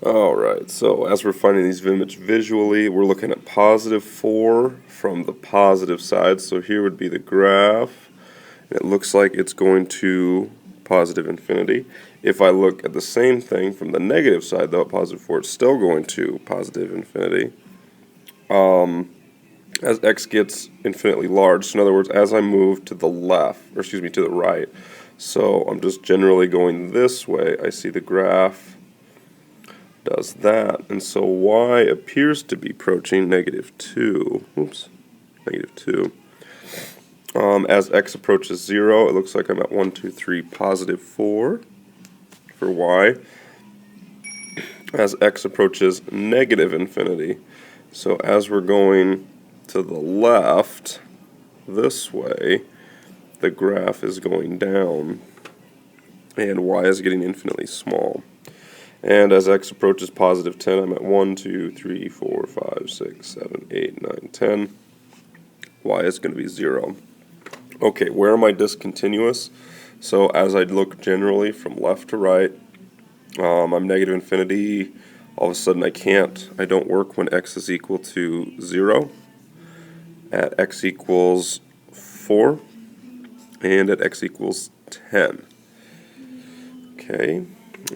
Alright, so as we're finding these image visually, we're looking at positive 4 from the positive side. So here would be the graph. It looks like it's going to positive infinity. If I look at the same thing from the negative side, though, at positive 4, it's still going to positive infinity. As x gets infinitely large, so in other words, as I move to the left, or excuse me, to the right, so I'm just generally going this way, I see the graph does that, and so y appears to be approaching negative 2. Oops, negative 2. As x approaches 0, it looks like I'm at 1, 2, 3, positive 4 for y. As x approaches negative infinity, so as we're going to the left this way, the graph is going down, and y is getting infinitely small. And as x approaches positive 10, I'm at 1, 2, 3, 4, 5, 6, 7, 8, 9, 10. Y is going to be 0. Okay, where am I discontinuous? So as I look generally from left to right, I'm negative infinity. All of a sudden I don't work when x is equal to 0. At x equals 4. And at x equals 10. Okay.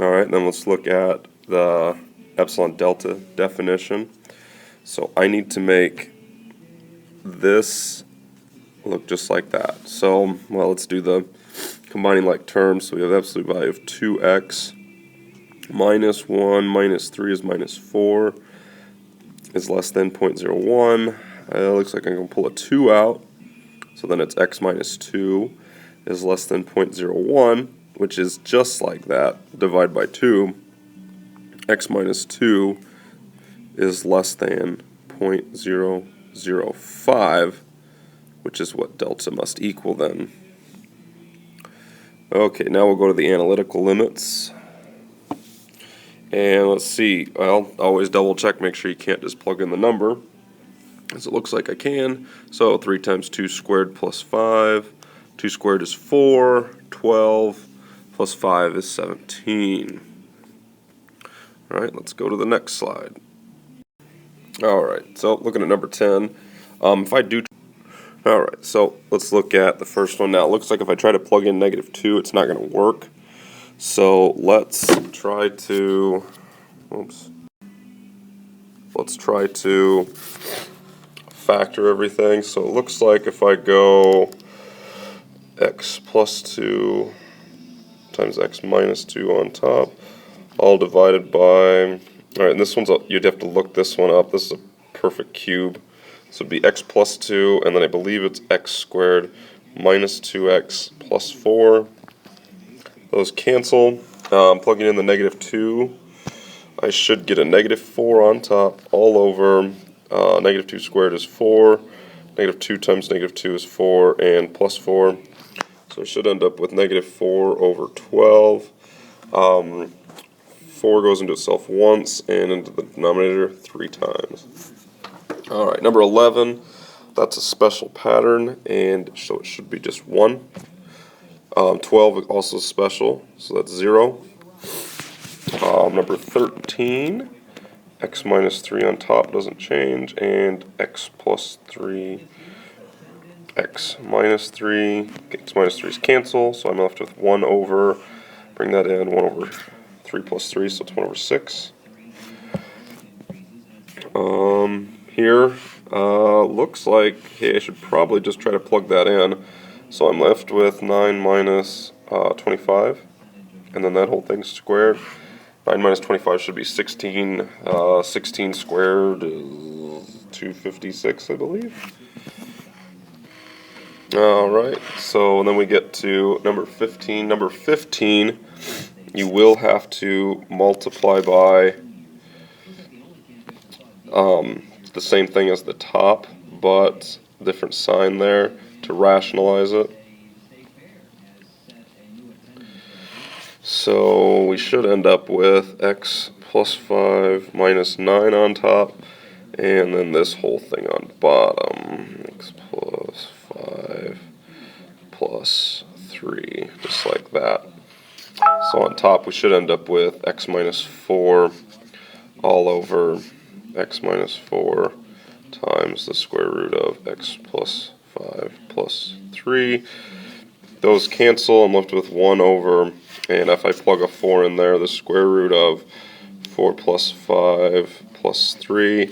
Alright, then let's look at the epsilon delta definition. So I need to make this look just like that. So, well, let's do the combining like terms. So we have absolute value of 2x minus 1 minus 3 is minus 4 is less than 0.01. Looks like I'm going to pull a 2 out. So then it's x minus 2 is less than 0.01, which is just like that. Divide by 2. X minus 2 is less than 0.005, which is what delta must equal then. Okay, now we'll go to the analytical limits. And let's see, well, always double check, make sure you can't just plug in the number, as it looks like I can. So 3 times 2 squared plus 5. 2 squared is 4, 12, plus 5 is 17. Alright, let's go to the next slide. Alright, so looking at number 10, Alright, so let's look at the first one now. It looks like if I try to plug in negative 2, it's not going to work. So let's try to factor everything. So it looks like if I go x plus 2 times x minus 2 on top, all divided by, alright, and this one's, you'd have to look this one up. This is a perfect cube. So it'd be x plus 2, and then I believe it's x squared minus 2x plus 4. Those cancel. Plugging in the negative 2, I should get a negative 4 on top, all over. Negative 2 squared is 4. Negative 2 times negative 2 is 4, and plus 4. So I should end up with negative 4 over 12. 4 goes into itself once, and into the denominator 3 times. Alright, number 11, that's a special pattern, and so it should be just 1. 12 is also special, so that's 0. Number 13, x minus 3 on top doesn't change, and x plus 3, x minus 3 is cancel, so I'm left with 1 over, bring that in, 1 over 3 plus 3, so it's 1 over 6. Here, looks like, hey, I should probably just try to plug that in. So I'm left with 9 minus 25, and then that whole thing's squared. 9 minus 25 should be 16. 16 squared is 256, I believe. Alright, so then we get to number 15. Number 15, you will have to multiply by the same thing as the top, but different sign there to rationalize it. So we should end up with x plus 5 minus 9 on top, and then this whole thing on bottom, x plus 5 plus 3, just like that. So on top we should end up with x minus 4 all over x minus 4 times the square root of x plus 5 plus 3. Those cancel. I'm left with 1 over, and if I plug a 4 in there, the square root of 4 plus 5 plus 3.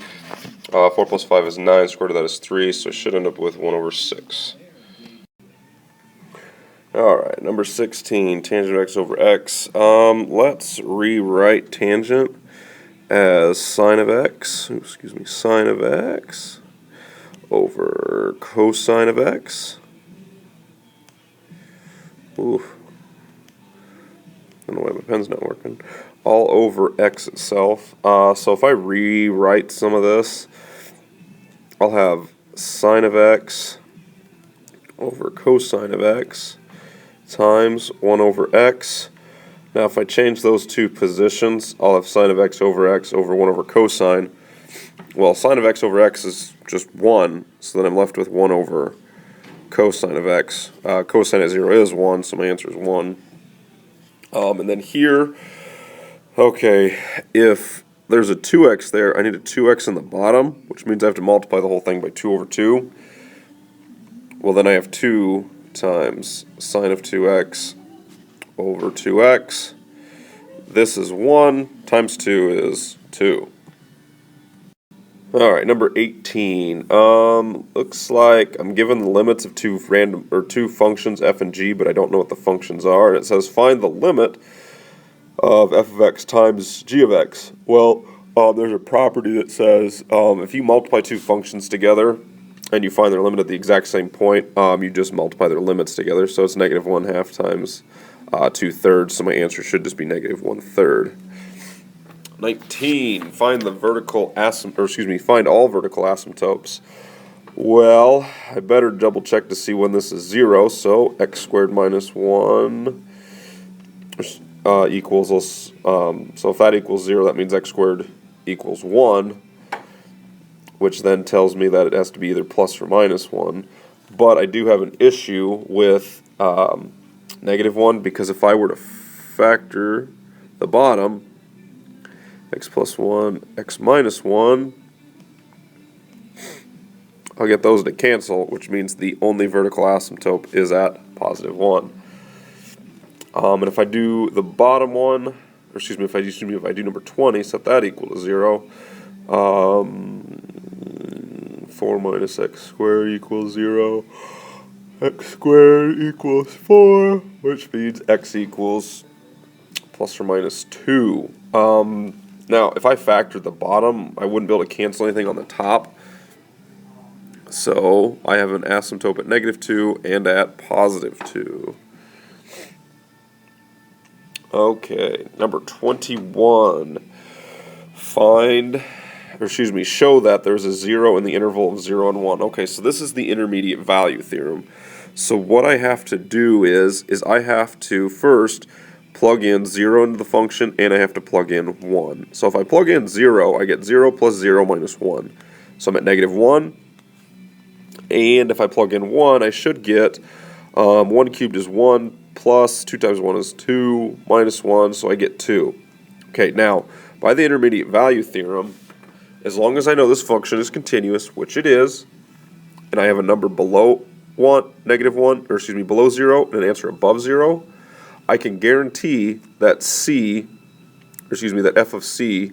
4 plus 5 is 9, square root of that is 3, so I should end up with 1 over 6. Alright, number 16, tangent of x over x. Let's rewrite tangent as sine of x, sine of x over cosine of x. Ooh, I don't know why my pen's not working. All over x itself. So if I rewrite some of this, I'll have sine of x over cosine of x times 1 over x. Now if I change those two positions, I'll have sine of x over 1 over cosine. Well, sine of x over x is just 1, so then I'm left with 1 over cosine of x. Cosine at 0 is 1, so my answer is 1. And then here, okay, if there's a 2x there, I need a 2x in the bottom, which means I have to multiply the whole thing by 2 over 2. Well, then I have 2 times sine of 2x over 2x. This is 1 times 2 is 2. Alright, number 18. Looks like I'm given the limits of two functions, f and g, but I don't know what the functions are. And it says find the limit of f of x times g of x. Well, there's a property that says if you multiply two functions together and you find their limit at the exact same point, you just multiply their limits together. So it's negative 1/2 times 2/3. So my answer should just be negative 1/3. 19. Find all vertical asymptotes. Well, I better double check to see when this is 0. So x squared minus 1 equals, so if that equals 0, that means x squared equals 1, which then tells me that it has to be either plus or minus 1. But I do have an issue with negative 1, because if I were to factor the bottom, x plus 1, x minus 1, I'll get those to cancel, which means the only vertical asymptote is at positive 1. And if I do the bottom one, or excuse me, if I do number 20, set that equal to 0. 4 minus x squared equals 0. X squared equals 4, which means x equals plus or minus 2. Now, if I factored the bottom, I wouldn't be able to cancel anything on the top. So I have an asymptote at negative 2 and at positive 2. Okay, number 21. Show that there's a 0 in the interval of 0 and 1. Okay, so this is the intermediate value theorem. So what I have to do is I have to first plug in 0 into the function, and I have to plug in 1. So if I plug in 0, I get 0 plus 0 minus 1. So I'm at negative 1. And if I plug in 1, I should get 1 cubed is 1, plus 2 times 1 is 2, minus 1, so I get 2. Okay, now, by the intermediate value theorem, as long as I know this function is continuous, which it is, and I have a number below 1, negative 1, or excuse me, below 0, and an answer above 0, I can guarantee that that f of c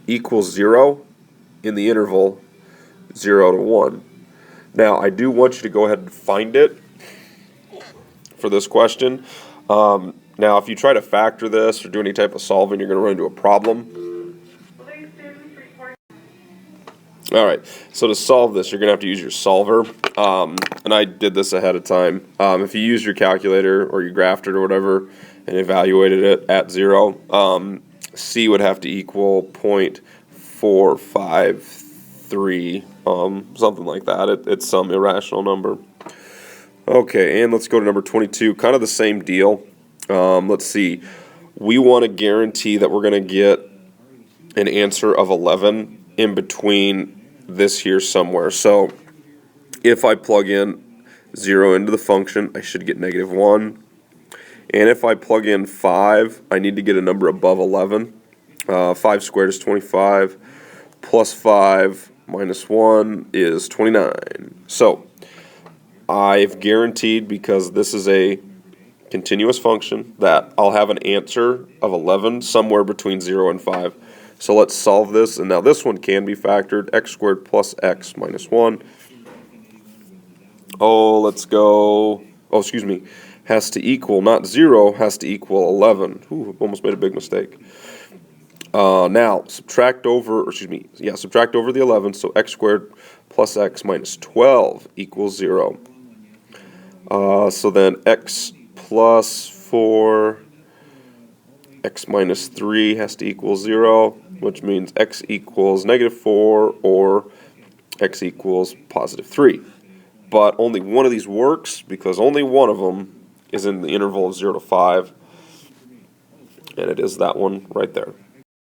equals 0 in the interval 0 to 1. Now, I do want you to go ahead and find it for this question. Now, if you try to factor this or do any type of solving, you're going to run into a problem. Alright, so to solve this, you're going to have to use your solver, and I did this ahead of time. If you use your calculator or you graphed it or whatever and evaluated it at 0, C would have to equal 0.453, something like that. It's some irrational number. Okay, and let's go to number 22, kind of the same deal. Let's see, we want to guarantee that we're going to get an answer of 11 in between this here somewhere. So if I plug in 0 into the function, I should get negative 1. And if I plug in 5, I need to get a number above 11. 5 squared is 25, plus 5 minus 1 is 29. So I've guaranteed, because this is a continuous function, that I'll have an answer of 11 somewhere between 0 and 5. So let's solve this, and now this one can be factored. X squared plus x minus 1. Oh, let's go. Oh, excuse me. Has to equal, not 0, has to equal 11. Ooh, almost made a big mistake. Now, subtract over the 11, so x squared plus x minus 12 equals 0. So then x plus 4, x minus 3 has to equal 0, which means x equals negative 4 or x equals positive 3. But only one of these works, because only one of them is in the interval of 0 to 5, and it is that one right there.